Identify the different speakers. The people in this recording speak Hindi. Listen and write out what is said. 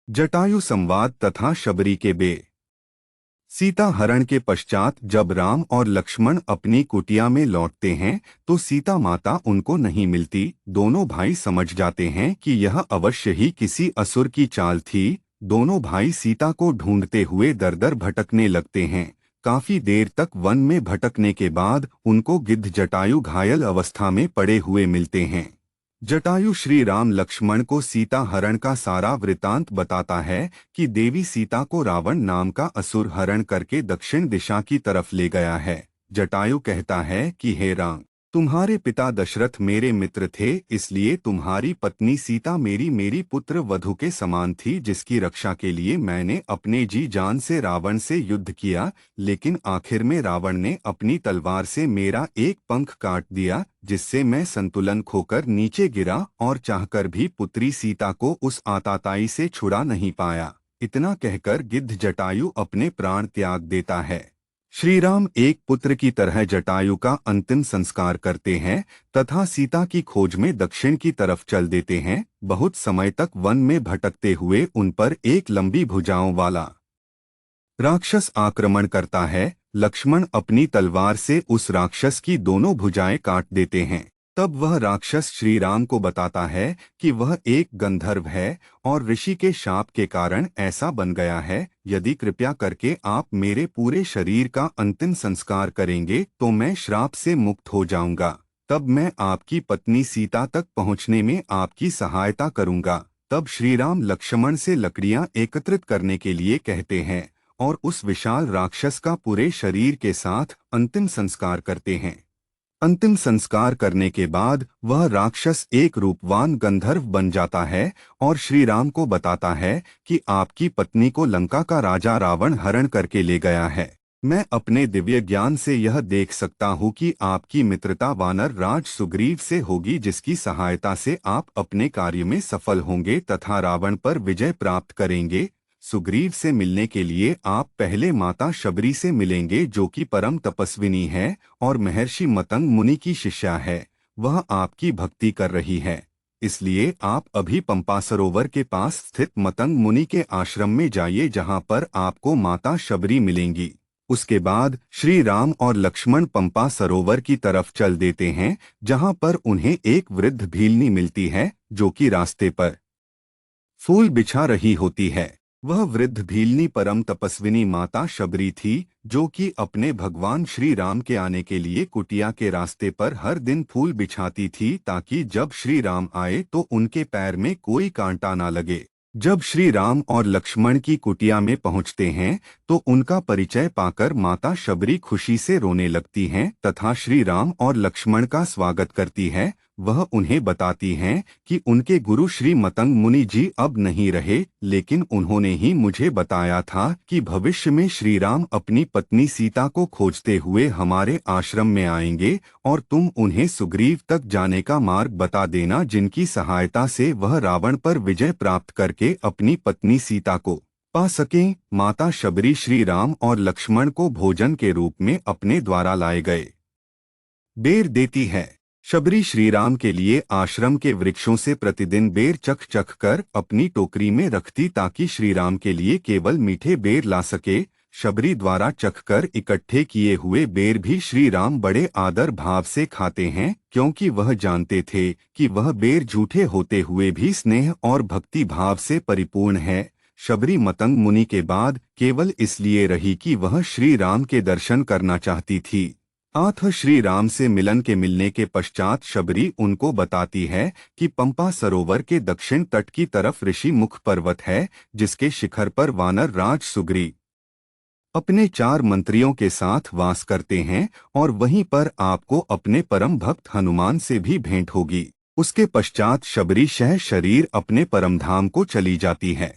Speaker 1: जटायु संवाद तथा शबरी के बे। सीता हरण के पश्चात जब राम और लक्ष्मण अपनी कुटिया में लौटते हैं तो सीता माता उनको नहीं मिलती। दोनों भाई समझ जाते हैं कि यह अवश्य ही किसी असुर की चाल थी। दोनों भाई सीता को ढूंढते हुए दर दर भटकने लगते हैं। काफी देर तक वन में भटकने के बाद उनको गिद्ध जटायु घायल अवस्था में पड़े हुए मिलते हैं। जटायु श्री राम लक्ष्मण को सीता हरण का सारा वृतांत बताता है कि देवी सीता को रावण नाम का असुर हरण करके दक्षिण दिशा की तरफ ले गया है। जटायु कहता है कि हे राम, तुम्हारे पिता दशरथ मेरे मित्र थे, इसलिए तुम्हारी पत्नी सीता मेरी पुत्र वधु के समान थी, जिसकी रक्षा के लिए मैंने अपने जी जान से रावण से युद्ध किया। लेकिन आखिर में रावण ने अपनी तलवार से मेरा एक पंख काट दिया, जिससे मैं संतुलन खोकर नीचे गिरा और चाहकर भी पुत्री सीता को उस आताताई से छुड़ा नहीं पाया। इतना कहकर गिद्ध जटायु अपने प्राण त्याग देता है। श्री राम एक पुत्र की तरह जटायु का अंतिम संस्कार करते हैं तथा सीता की खोज में दक्षिण की तरफ चल देते हैं। बहुत समय तक वन में भटकते हुए उन पर एक लंबी भुजाओं वाला राक्षस आक्रमण करता है। लक्ष्मण अपनी तलवार से उस राक्षस की दोनों भुजाएं काट देते हैं। तब वह राक्षस श्री राम को बताता है कि वह एक गंधर्व है और ऋषि के शाप के कारण ऐसा बन गया है। यदि कृपया करके आप मेरे पूरे शरीर का अंतिम संस्कार करेंगे तो मैं श्राप से मुक्त हो जाऊंगा। तब मैं आपकी पत्नी सीता तक पहुंचने में आपकी सहायता करूंगा। तब श्री राम लक्ष्मण से लकड़ियां एकत्रित करने के लिए कहते हैं और उस विशाल राक्षस का पूरे शरीर के साथ अंतिम संस्कार करते हैं। अंतिम संस्कार करने के बाद वह राक्षस एक रूपवान गंधर्व बन जाता है और श्री राम को बताता है कि आपकी पत्नी को लंका का राजा रावण हरण करके ले गया है। मैं अपने दिव्य ज्ञान से यह देख सकता हूँ कि आपकी मित्रता वानर राज सुग्रीव से होगी, जिसकी सहायता से आप अपने कार्य में सफल होंगे तथा रावण पर विजय प्राप्त करेंगे। सुग्रीव से मिलने के लिए आप पहले माता शबरी से मिलेंगे, जो कि परम तपस्विनी है और महर्षि मतंग मुनि की शिष्या है। वह आपकी भक्ति कर रही है, इसलिए आप अभी पंपा सरोवर के पास स्थित मतंग मुनि के आश्रम में जाइए, जहां पर आपको माता शबरी मिलेंगी। उसके बाद श्री राम और लक्ष्मण पंपा सरोवर की तरफ चल देते हैं, जहां पर उन्हें एक वृद्ध भीलनी मिलती है, जो कि रास्ते पर फूल बिछा रही होती है। वह वृद्ध भीलनी परम तपस्विनी माता शबरी थी, जो कि अपने भगवान श्री राम के आने के लिए कुटिया के रास्ते पर हर दिन फूल बिछाती थी, ताकि जब श्री राम आए तो उनके पैर में कोई कांटा ना लगे। जब श्री राम और लक्ष्मण की कुटिया में पहुंचते हैं तो उनका परिचय पाकर माता शबरी खुशी से रोने लगती हैं तथा श्री राम और लक्ष्मण का स्वागत करती है। वह उन्हें बताती हैं कि उनके गुरु श्री मतंग मुनि जी अब नहीं रहे, लेकिन उन्होंने ही मुझे बताया था कि भविष्य में श्री राम अपनी पत्नी सीता को खोजते हुए हमारे आश्रम में आएंगे और तुम उन्हें सुग्रीव तक जाने का मार्ग बता देना, जिनकी सहायता से वह रावण पर विजय प्राप्त करके अपनी पत्नी सीता को पा सकें। माता शबरी श्री राम और लक्ष्मण को भोजन के रूप में अपने द्वारा लाए गए बेर देती है। शबरी श्रीराम के लिए आश्रम के वृक्षों से प्रतिदिन बेर चख चख कर अपनी टोकरी में रखती, ताकि श्रीराम के लिए केवल मीठे बेर ला सके। शबरी द्वारा चखकर इकट्ठे किए हुए बेर भी श्री राम बड़े आदर भाव से खाते हैं, क्योंकि वह जानते थे कि वह बेर झूठे होते हुए भी स्नेह और भक्ति भाव से परिपूर्ण है। शबरी मतंग मुनि के बाद केवल इसलिए रही कि वह श्री राम के दर्शन करना चाहती थी। आठ श्री राम से मिलने के पश्चात शबरी उनको बताती है कि पंपा सरोवर के दक्षिण तट की तरफ ऋषि मुख पर्वत है, जिसके शिखर पर वानर राज सुग्रीव अपने 4 मंत्रियों के साथ वास करते हैं और वहीं पर आपको अपने परम भक्त हनुमान से भी भेंट होगी। उसके पश्चात शबरी शरीर अपने परमधाम को चली जाती है।